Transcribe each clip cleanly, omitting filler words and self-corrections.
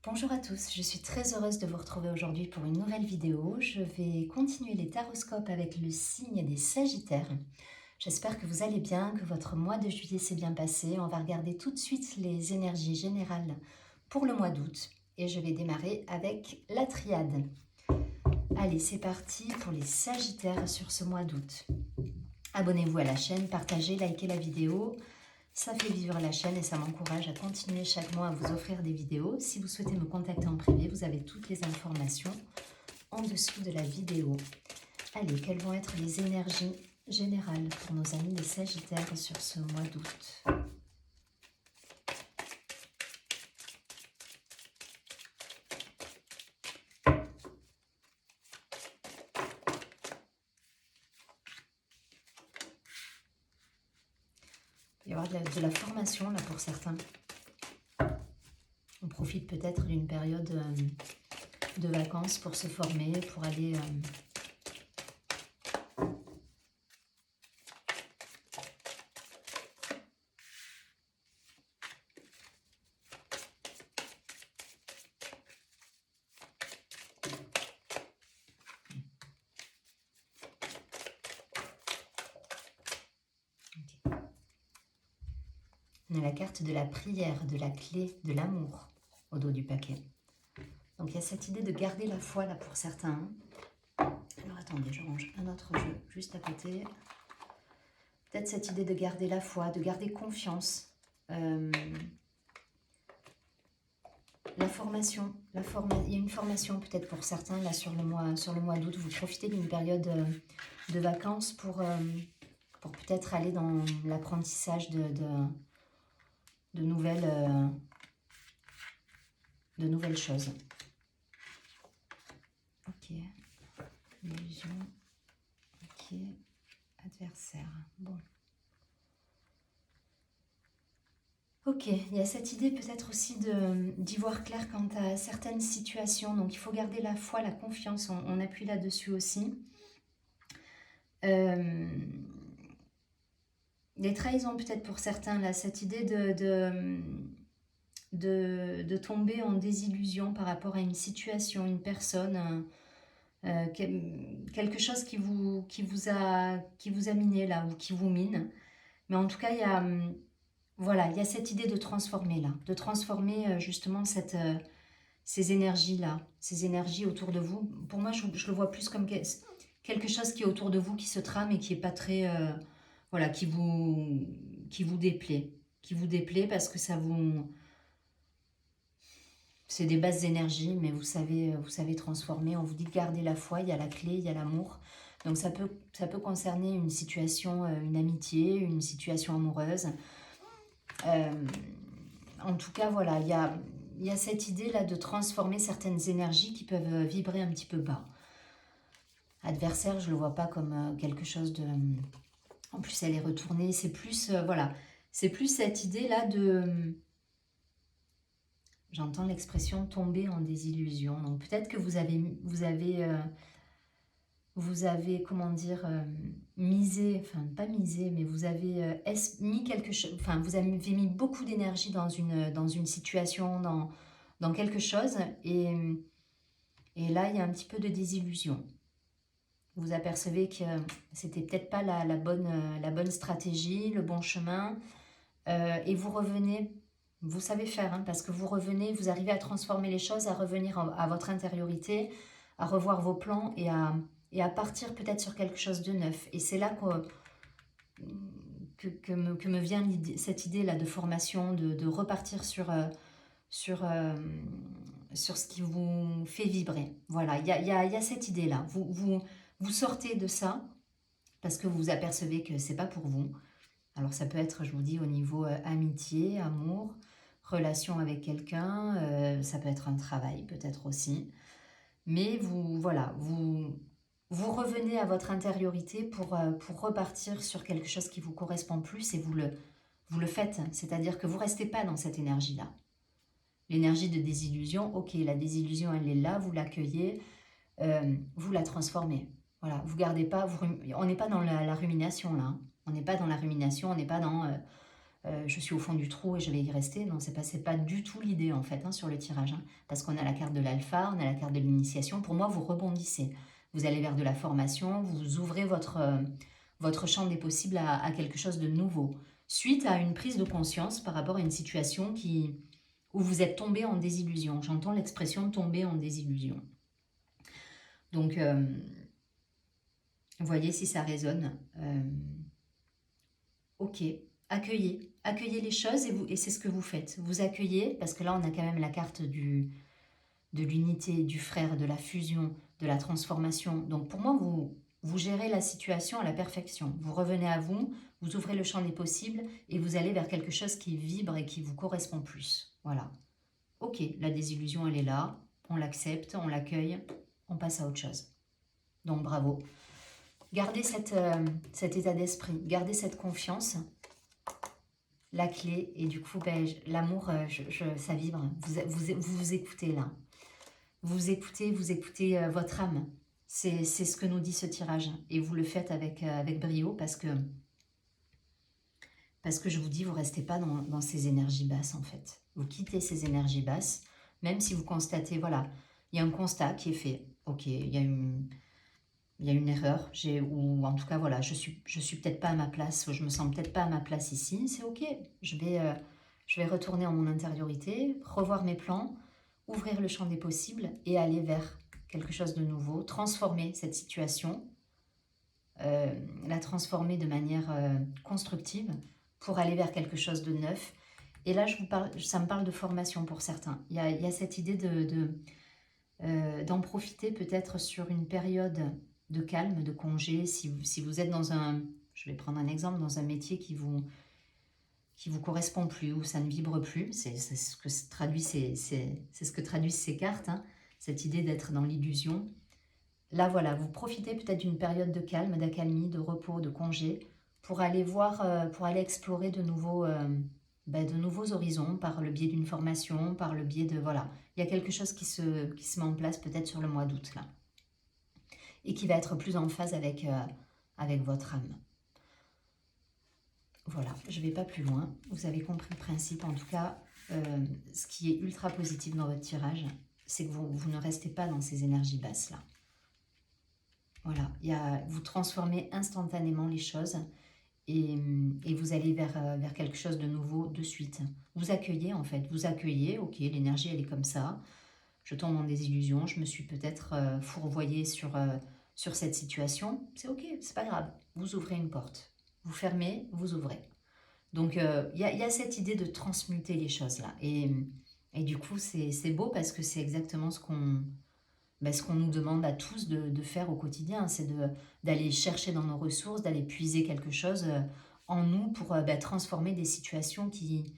Bonjour à tous, je suis très heureuse de vous retrouver aujourd'hui pour une nouvelle vidéo. Je vais continuer les taroscopes avec le signe des Sagittaires. J'espère que vous allez bien, que votre mois de juillet s'est bien passé. On va regarder tout de suite les énergies générales pour le mois d'août. Et je vais démarrer avec la triade. Allez, c'est parti pour les Sagittaires sur ce mois d'août. Abonnez-vous à la chaîne, partagez, likez la vidéo. Ça fait vivre la chaîne et ça m'encourage à continuer chaque mois à vous offrir des vidéos. Si vous souhaitez me contacter en privé, vous avez toutes les informations en dessous de la vidéo. Allez, quelles vont être les énergies générales pour nos amis les Sagittaires sur ce mois d'août? Il va y avoir de la formation là pour certains. On profite peut-être d'une période de vacances pour se former, pour aller On a la carte de la prière, de la clé, de l'amour au dos du paquet. Donc il y a cette idée de garder la foi là pour certains. Alors attendez, je range un autre jeu juste à côté. Peut-être cette idée de garder la foi, de garder confiance. La formation, il y a une formation peut-être pour certains là sur le mois d'août. Vous profitez d'une période de vacances pour peut-être aller dans l'apprentissage de nouvelles choses. Ok, illusion, ok, adversaire, bon. Ok, il y a cette idée peut-être aussi d'y voir clair quant à certaines situations, donc il faut garder la foi, la confiance, on appuie là-dessus aussi. Les trahisons peut-être pour certains, là, cette idée de tomber en désillusion par rapport à une situation, une personne, quelque chose qui vous a miné là, ou qui vous mine. Mais en tout cas, il y a, voilà, il y a cette idée de transformer là, de transformer justement ces énergies-là, ces énergies autour de vous. Pour moi, je le vois plus comme quelque chose qui est autour de vous, qui se trame et qui n'est pas très... voilà, qui vous déplaît. Qui vous déplaît parce que ça vous... C'est des basses énergies, mais vous savez transformer. On vous dit de garder la foi, il y a la clé, il y a l'amour. Donc ça peut concerner une situation, une amitié, une situation amoureuse. En tout cas, voilà, il y a cette idée-là de transformer certaines énergies qui peuvent vibrer un petit peu bas. Adversaire, je ne le vois pas comme quelque chose de... En plus, elle est retournée. C'est plus, voilà, c'est plus cette idée-là de... J'entends l'expression tomber en désillusion. Donc peut-être que vous avez comment dire, misé, enfin pas misé, mais vous avez mis quelque chose, enfin vous avez mis beaucoup d'énergie dans une situation, dans quelque chose, et là il y a un petit peu de désillusion. Vous apercevez que c'était peut-être pas la bonne stratégie, le bon chemin, et vous revenez, vous savez faire, hein, parce que vous revenez, vous arrivez à transformer les choses, à revenir à votre intériorité, à revoir vos plans et à partir peut-être sur quelque chose de neuf. Et c'est là que me vient cette idée-là de formation, de repartir sur ce qui vous fait vibrer. Voilà, il y a cette idée-là. Vous sortez de ça parce que vous vous apercevez que c'est pas pour vous. Alors ça peut être, je vous dis, au niveau amitié, amour, relation avec quelqu'un, ça peut être un travail peut-être aussi. Mais voilà, vous revenez à votre intériorité pour repartir sur quelque chose qui vous correspond plus et vous le faites. C'est-à-dire que vous ne restez pas dans cette énergie-là. L'énergie de désillusion, ok, la désillusion elle est là, vous l'accueillez, vous la transformez. Voilà, vous gardez pas, on n'est pas dans la rumination là. Hein. On n'est pas dans la rumination, on n'est pas dans je suis au fond du trou et je vais y rester. Non, c'est pas du tout l'idée en fait sur le tirage. Parce qu'on a la carte de l'alpha, on a la carte de l'initiation. Pour moi, vous rebondissez. Vous allez vers de la formation, vous ouvrez votre champ des possibles à quelque chose de nouveau. Suite à une prise de conscience par rapport à une situation où vous êtes tombé en désillusion. J'entends l'expression tomber en désillusion. Donc, voyez si ça résonne. Ok, accueillez les choses et c'est ce que vous faites. Vous accueillez, parce que là on a quand même la carte de l'unité, du frère, de la fusion, de la transformation. Donc pour moi, vous gérez la situation à la perfection. Vous revenez à vous, vous ouvrez le champ des possibles et vous allez vers quelque chose qui vibre et qui vous correspond plus. Voilà. Ok, la désillusion, elle est là, on l'accepte, on l'accueille, on passe à autre chose. Donc bravo. Gardez cet état d'esprit, gardez cette confiance. La clé, et du coup, ben, l'amour, ça vibre. Vous écoutez là. Vous écoutez votre âme. C'est ce que nous dit ce tirage. Et vous le faites avec brio parce que je vous dis, vous ne restez pas dans ces énergies basses en fait. Vous quittez ces énergies basses, même si vous constatez, voilà, il y a un constat qui est fait. Ok, il y a une erreur, ou en tout cas, voilà, je suis peut-être pas à ma place, ou je me sens peut-être pas à ma place ici, c'est ok. Je vais retourner en mon intériorité, revoir mes plans, ouvrir le champ des possibles et aller vers quelque chose de nouveau, transformer cette situation, la transformer de manière constructive pour aller vers quelque chose de neuf. Et là, ça me parle de formation pour certains. Il y a cette idée d'en profiter peut-être sur une période de calme, de congé, si vous êtes dans je vais prendre un exemple, dans un métier qui vous correspond plus, ou ça ne vibre plus, c'est ce que traduisent ces cartes, cette idée d'être dans l'illusion. Là, voilà, vous profitez peut-être d'une période de calme, d'accalmie, de repos, de congé, pour aller voir, pour aller explorer de nouveaux horizons, par le biais d'une formation, par le biais de, voilà, il y a quelque chose qui se met en place peut-être sur le mois d'août, là, et qui va être plus en phase avec votre âme. Voilà, je ne vais pas plus loin. Vous avez compris le principe. En tout cas, ce qui est ultra positif dans votre tirage, c'est que vous ne restez pas dans ces énergies basses-là. Voilà, vous transformez instantanément les choses et vous allez vers quelque chose de nouveau de suite. Vous accueillez en fait, ok, l'énergie elle est comme ça. Je tombe en désillusion, je me suis peut-être fourvoyée sur cette situation. C'est ok, c'est pas grave. Vous ouvrez une porte. Vous fermez, vous ouvrez. Donc, il y a cette idée de transmuter les choses là. Et du coup, c'est beau parce que c'est exactement ce qu'on nous demande à tous de faire au quotidien. C'est d'aller chercher dans nos ressources, d'aller puiser quelque chose en nous pour transformer des situations qui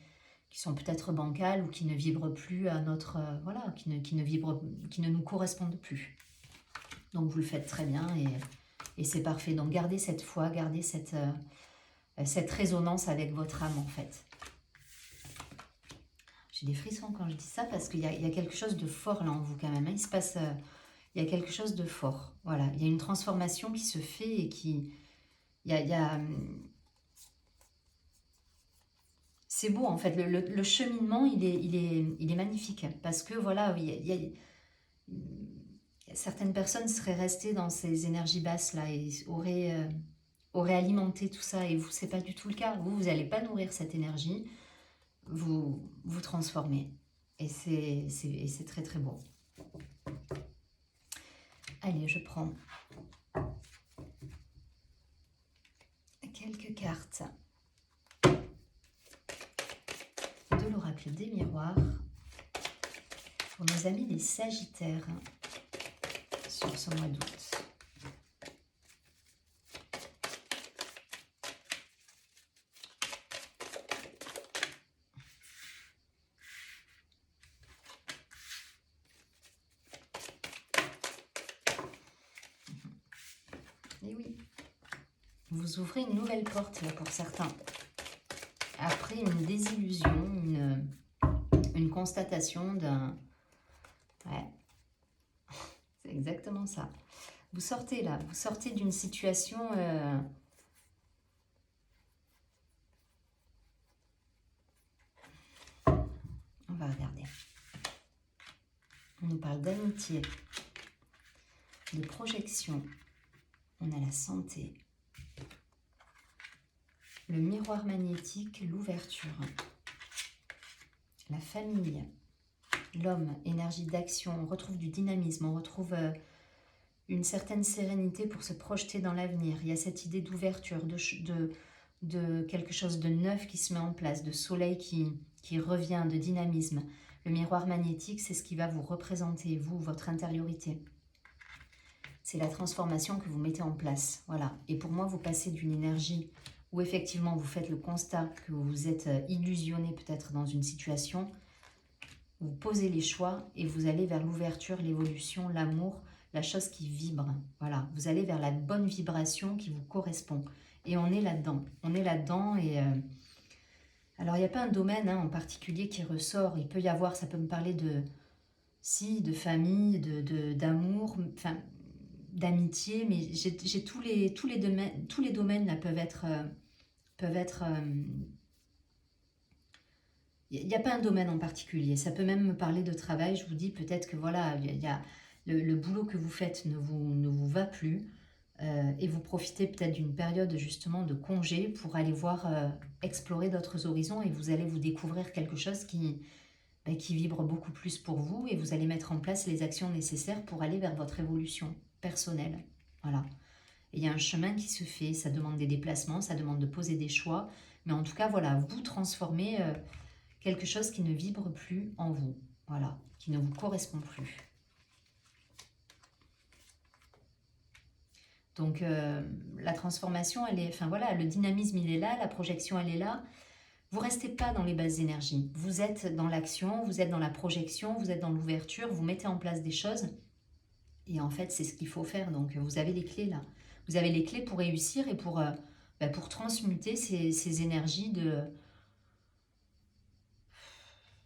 sont peut-être bancales ou qui ne vibrent plus à notre... voilà, qui ne nous correspondent plus. Donc, vous le faites très bien et c'est parfait. Donc, gardez cette foi, gardez cette résonance avec votre âme en fait. J'ai des frissons quand je dis ça parce qu'il y a quelque chose de fort là en vous quand même. Il se passe, il y a quelque chose de fort. Voilà, il y a une transformation qui se fait et qui, c'est beau en fait. Le cheminement, il est magnifique parce que voilà, certaines personnes seraient restées dans ces énergies basses là et auraient alimenté tout ça et vous, c'est pas du tout le cas. Vous n'allez pas nourrir cette énergie. Vous transformez. Et c'est très très beau. Allez, je prends quelques cartes de l'oracle des miroirs pour nos amis les Sagittaires sur ce mois d'août. Et oui, vous ouvrez une nouvelle porte là pour certains. Après une désillusion, une constatation d'un... Ouais, c'est exactement ça. Vous sortez là, vous sortez d'une situation... va regarder. On nous parle d'amitié, de projection. On a la santé. Le miroir magnétique, l'ouverture. La famille. L'homme, énergie d'action. On retrouve du dynamisme, on retrouve une certaine sérénité pour se projeter dans l'avenir. Il y a cette idée d'ouverture, de quelque chose de neuf qui se met en place, de soleil qui revient, de dynamisme. Le miroir magnétique, c'est ce qui va vous représenter, vous, votre intériorité. C'est la transformation que vous mettez en place. Voilà. Et pour moi, vous passez d'une énergie où effectivement vous faites le constat que vous vous êtes illusionné peut-être dans une situation. Vous posez les choix et vous allez vers l'ouverture, l'évolution, l'amour, la chose qui vibre. Voilà. Vous allez vers la bonne vibration qui vous correspond. Et on est là-dedans. On est là-dedans et... alors, il n'y a pas un domaine en particulier qui ressort. Il peut y avoir, ça peut me parler de famille, d'amour, enfin, d'amitié, mais j'ai tous les domaines là peuvent être il n'y a pas un domaine en particulier. Ça peut même me parler de travail. Je vous dis peut-être que voilà, il y a le boulot que vous faites ne vous va plus. Et vous profitez peut-être d'une période justement de congé pour aller voir, explorer d'autres horizons et vous allez vous découvrir quelque chose qui vibre beaucoup plus pour vous et vous allez mettre en place les actions nécessaires pour aller vers votre évolution personnelle. Voilà. Et il y a un chemin qui se fait, ça demande des déplacements, ça demande de poser des choix, mais en tout cas, voilà, vous transformez quelque chose qui ne vibre plus en vous, voilà, qui ne vous correspond plus. Donc, la transformation, elle est, enfin voilà, le dynamisme, il est là, la projection, elle est là. Vous ne restez pas dans les basses énergies. Vous êtes dans l'action, vous êtes dans la projection, vous êtes dans l'ouverture, vous mettez en place des choses. Et en fait, c'est ce qu'il faut faire. Donc, vous avez les clés là. Vous avez les clés pour réussir et pour transmuter ces énergies de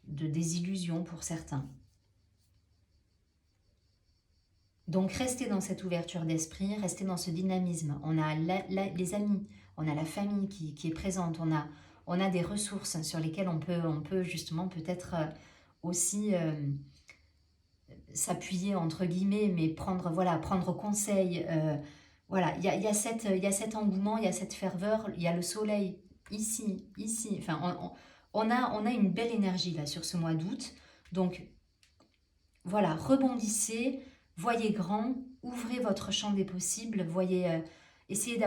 désillusion pour certains. Donc, restez dans cette ouverture d'esprit, restez dans ce dynamisme. On a les amis, on a la famille qui est présente, on a des ressources sur lesquelles on peut justement peut-être aussi s'appuyer entre guillemets, mais prendre conseil. Voilà, il y a cet engouement, il y a cette ferveur, il y a le soleil ici. Enfin, on a une belle énergie là sur ce mois d'août. Donc, voilà, rebondissez. Voyez grand, ouvrez votre champ des possibles, essayez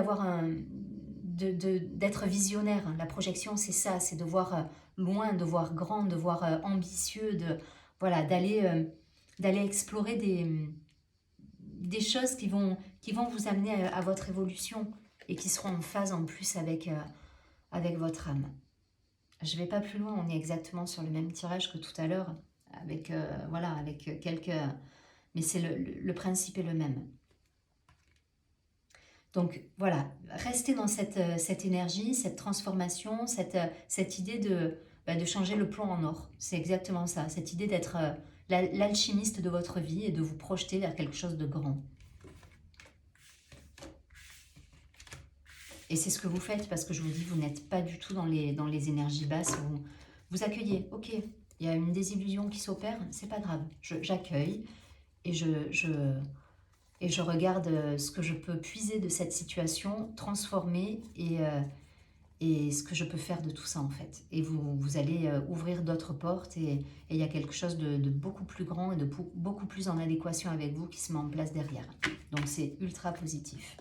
d'être visionnaire. La projection, c'est ça, c'est de voir loin, de voir grand, de voir ambitieux, d'aller explorer des choses qui vont vous amener à votre évolution et qui seront en phase en plus avec votre âme. Je ne vais pas plus loin, on est exactement sur le même tirage que tout à l'heure, avec quelques... Mais c'est le principe est le même. Donc voilà, restez dans cette énergie, cette transformation, cette idée de changer le plomb en or. C'est exactement ça, cette idée d'être l'alchimiste de votre vie et de vous projeter vers quelque chose de grand. Et c'est ce que vous faites parce que je vous dis, vous n'êtes pas du tout dans les énergies basses. Vous accueillez, ok, il y a une désillusion qui s'opère, c'est pas grave, j'accueille. Et je regarde ce que je peux puiser de cette situation, transformer et ce que je peux faire de tout ça en fait. Et vous allez ouvrir d'autres portes et il y a quelque chose de beaucoup plus grand et de beaucoup plus en adéquation avec vous qui se met en place derrière. Donc c'est ultra positif.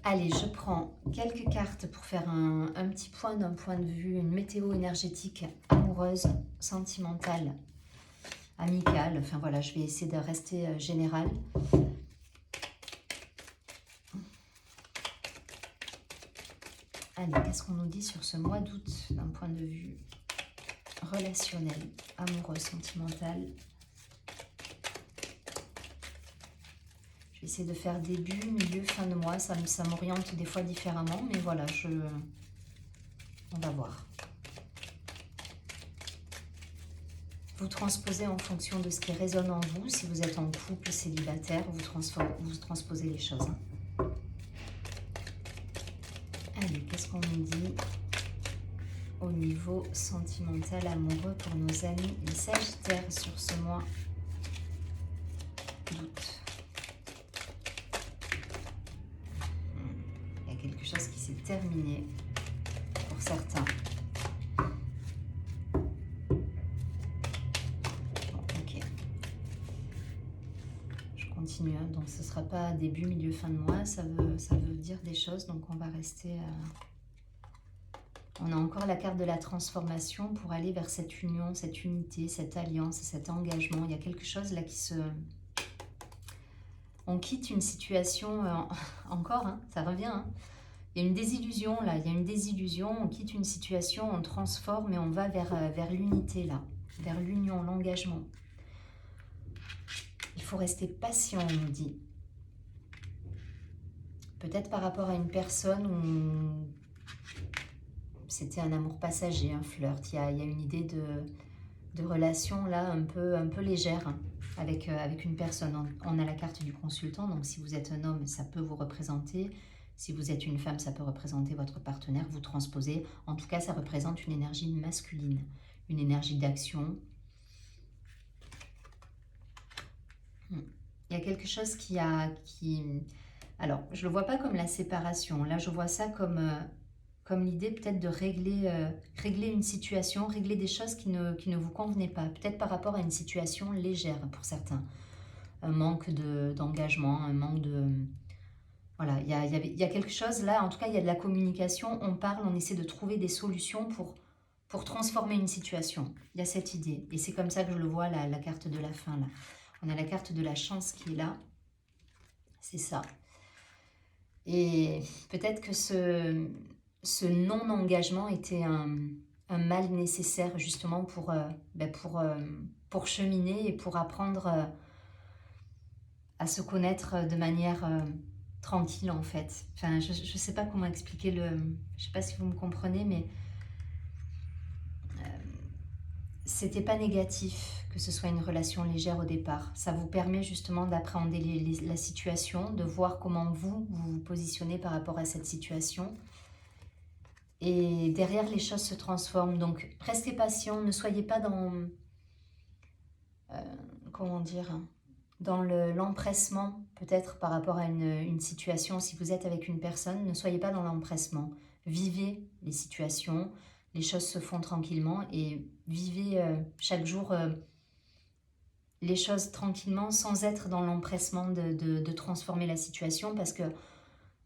Allez, je prends quelques cartes pour faire un petit point d'un point de vue, une météo énergétique amoureuse, sentimentale, amicale, enfin voilà, je vais essayer de rester générale. Allez, qu'est-ce qu'on nous dit sur ce mois d'août d'un point de vue relationnel, amoureux, sentimental? Je vais essayer de faire début, milieu, fin de mois, ça m'oriente des fois différemment, mais voilà, on va voir. Vous transposez en fonction de ce qui résonne en vous. Si vous êtes en couple, célibataire, vous transposez les choses. Allez, qu'est-ce qu'on nous dit? au niveau sentimental, amoureux pour nos amis les Sagittaires sur ce mois d'août. Il y a quelque chose qui s'est terminé pour certains. Continue, hein. Donc ce ne sera pas début, milieu, fin de mois, ça veut dire des choses, donc on va rester... On a encore la carte de la transformation pour aller vers cette union, cette unité, cette alliance, cet engagement. Il y a quelque chose là qui se... On quitte une situation, encore, hein, ça revient, hein. Il y a une désillusion là, il y a une désillusion, on quitte une situation, on transforme et on va vers l'unité là, vers l'union, l'engagement. Il faut rester patient, on nous dit. Peut-être par rapport à une personne où c'était un amour passager, un flirt. Il y a une idée de relation là un peu légère avec une personne. On a la carte du consultant, donc si vous êtes un homme, ça peut vous représenter. Si vous êtes une femme, ça peut représenter votre partenaire, vous transposez. En tout cas, ça représente une énergie masculine, une énergie d'action. Il y a quelque chose qui... Alors, je ne le vois pas comme la séparation. Là, je vois ça comme l'idée peut-être de régler une situation, régler des choses qui ne vous convenaient pas. Peut-être par rapport à une situation légère pour certains. Un manque d'engagement, un manque de... Voilà, il y a quelque chose là, en tout cas, il y a de la communication. On parle, on essaie de trouver des solutions pour transformer une situation. Il y a cette idée. Et c'est comme ça que je le vois, la carte de la fin là. On a la carte de la chance qui est là. C'est ça. Et peut-être que ce non-engagement était un mal nécessaire justement pour cheminer et pour apprendre à se connaître de manière tranquille en fait. Enfin, je ne sais pas comment expliquer je ne sais pas si vous me comprenez, mais c'était pas négatif que ce soit une relation légère au départ. Ça vous permet justement d'appréhender la situation, de voir comment vous vous positionnez par rapport à cette situation. Et derrière, les choses se transforment. Donc, restez patient, ne soyez pas dans... comment dire, dans l'empressement, peut-être par rapport à une situation. Si vous êtes avec une personne, ne soyez pas dans l'empressement. Vivez les situations, les choses se font tranquillement et vivez chaque jour les choses tranquillement sans être dans l'empressement de transformer la situation parce que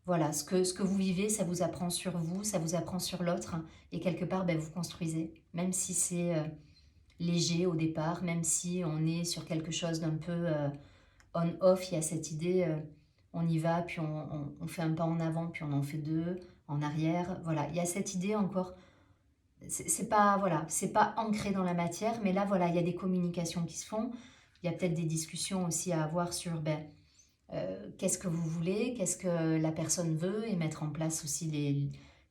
voilà, ce que vous vivez, ça vous apprend sur vous, ça vous apprend sur l'autre et quelque part, vous construisez. Même si c'est léger au départ, même si on est sur quelque chose d'un peu on-off, il y a cette idée, on y va, puis on fait un pas en avant, puis on en fait deux, en arrière. Voilà, il y a cette idée encore, c'est pas, voilà, c'est pas ancré dans la matière, mais là, voilà, il y a des communications qui se font. Il y a peut-être des discussions aussi à avoir sur qu'est-ce que vous voulez, qu'est-ce que la personne veut et mettre en place aussi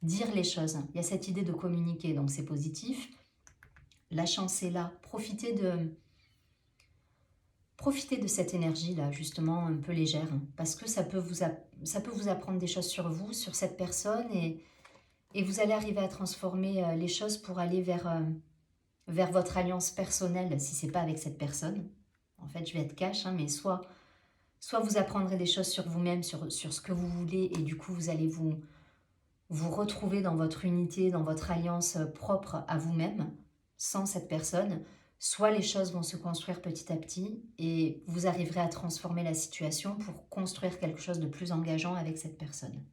dire les choses. Il y a cette idée de communiquer, donc c'est positif. La chance est là. Profitez de cette énergie-là, justement, un peu légère, parce que ça peut vous apprendre des choses sur vous, sur cette personne, et vous allez arriver à transformer les choses pour aller vers votre alliance personnelle, si ce n'est pas avec cette personne. En fait, je vais être cash, mais soit vous apprendrez des choses sur vous-même, sur ce que vous voulez, et du coup, vous allez vous retrouver dans votre unité, dans votre alliance propre à vous-même, sans cette personne. Soit les choses vont se construire petit à petit, et vous arriverez à transformer la situation pour construire quelque chose de plus engageant avec cette personne.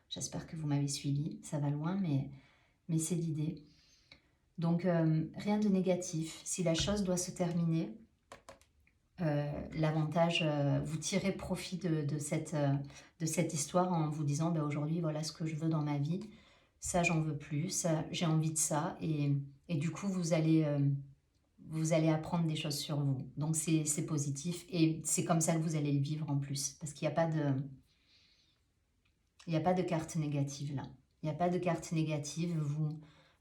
J'espère que vous m'avez suivi, ça va loin, mais c'est l'idée. Donc, rien de négatif. Si la chose doit se terminer, l'avantage, vous tirez profit de cette histoire en vous disant aujourd'hui voilà ce que je veux dans ma vie, ça j'en veux plus, j'ai envie de ça, et du coup vous allez apprendre des choses sur vous. Donc c'est positif et c'est comme ça que vous allez le vivre en plus, parce qu'il n'y a pas de carte négative là, il n'y a pas de carte négative,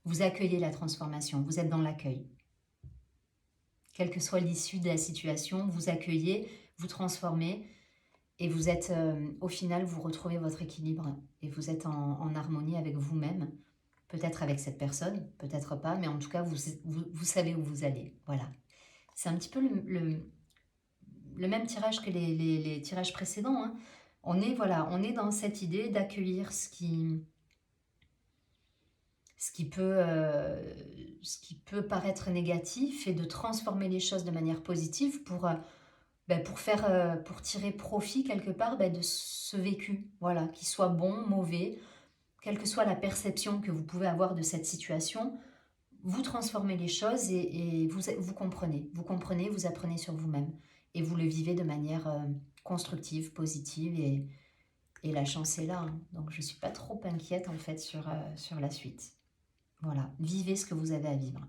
vous accueillez la transformation, vous êtes dans l'accueil. Quelle que soit l'issue de la situation, vous accueillez, vous transformez et vous êtes, au final, vous retrouvez votre équilibre et vous êtes en harmonie avec vous-même Peut-être avec cette personne, peut-être pas, mais en tout cas, vous savez où vous allez. Voilà. C'est un petit peu le même tirage que les tirages précédents, hein. Voilà, on est dans cette idée d'accueillir ce qui peut paraître négatif et de transformer les choses de manière positive pour tirer profit quelque part de ce vécu, voilà, qu'il soit bon, mauvais, quelle que soit la perception que vous pouvez avoir de cette situation, vous transformez les choses et vous comprenez, vous apprenez sur vous-même et vous le vivez de manière constructive, positive et la chance est là, hein. Donc je ne suis pas trop inquiète en fait sur la suite. Voilà, vivez ce que vous avez à vivre.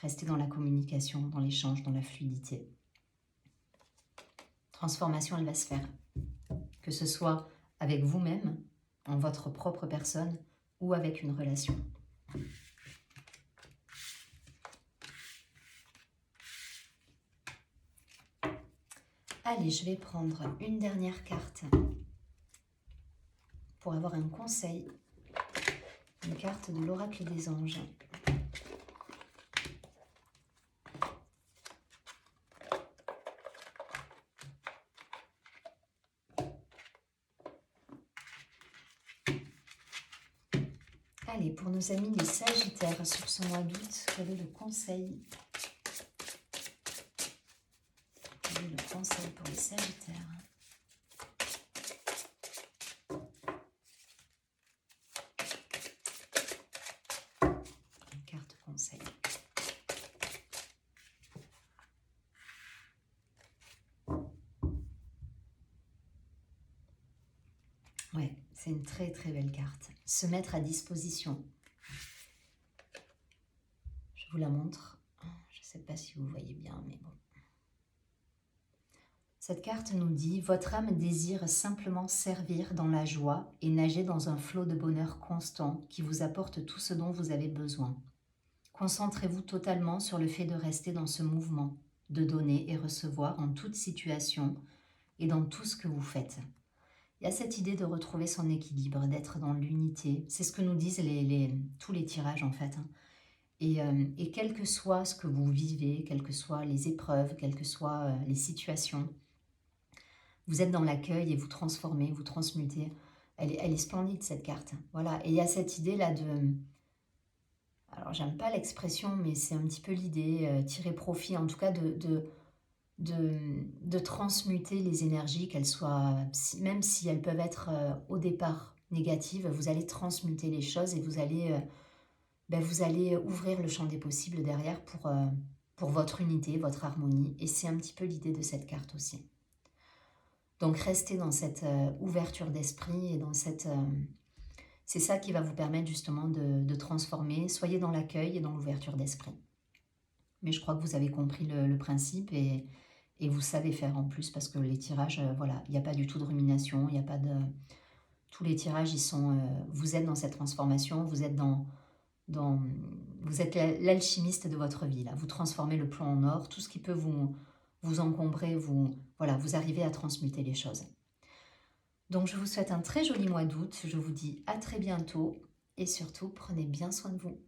Restez dans la communication, dans l'échange, dans la fluidité. Transformation, elle va se faire. Que ce soit avec vous-même, en votre propre personne, ou avec une relation. Allez, je vais prendre une dernière carte pour avoir un conseil. Une carte de l'oracle des anges. Allez, pour nos amis les Sagittaires, sur ce mois d'août, quel est le conseil? Quel est le conseil pour les Sagittaires? Une carte conseil. Ouais, c'est une très très belle carte. Se mettre à disposition. Je vous la montre. Je ne sais pas si vous voyez bien, mais bon. Cette carte nous dit « Votre âme désire simplement servir dans la joie et nager dans un flot de bonheur constant qui vous apporte tout ce dont vous avez besoin. Concentrez-vous totalement sur le fait de rester dans ce mouvement, de donner et recevoir en toute situation et dans tout ce que vous faites. » Il y a cette idée de retrouver son équilibre, d'être dans l'unité. C'est ce que nous disent tous les tirages en fait, hein. Et quel que soit ce que vous vivez, quelles que soient les épreuves, quelles que soient les situations, vous êtes dans l'accueil et vous transformez, vous transmutez. Elle est splendide cette carte. Voilà. Et il y a cette idée là de... Alors j'aime pas l'expression, mais c'est un petit peu l'idée, tirer profit en tout cas de transmuter les énergies, qu'elles soient, même si elles peuvent être au départ négatives, vous allez transmuter les choses et vous allez ouvrir le champ des possibles derrière pour votre unité, votre harmonie. Et c'est un petit peu l'idée de cette carte aussi. Donc restez dans cette ouverture d'esprit et dans cette... c'est ça qui va vous permettre justement de transformer. Soyez dans l'accueil et dans l'ouverture d'esprit. Mais je crois que vous avez compris le principe et vous savez faire en plus parce que les tirages, voilà, il n'y a pas du tout de rumination, il n'y a pas de... Tous les tirages, ils sont... vous êtes dans cette transformation, vous êtes vous êtes l'alchimiste de votre vie, là. Vous transformez le plomb en or, tout ce qui peut vous encombrer, voilà, vous arrivez à transmuter les choses. Donc je vous souhaite un très joli mois d'août, je vous dis à très bientôt et surtout prenez bien soin de vous.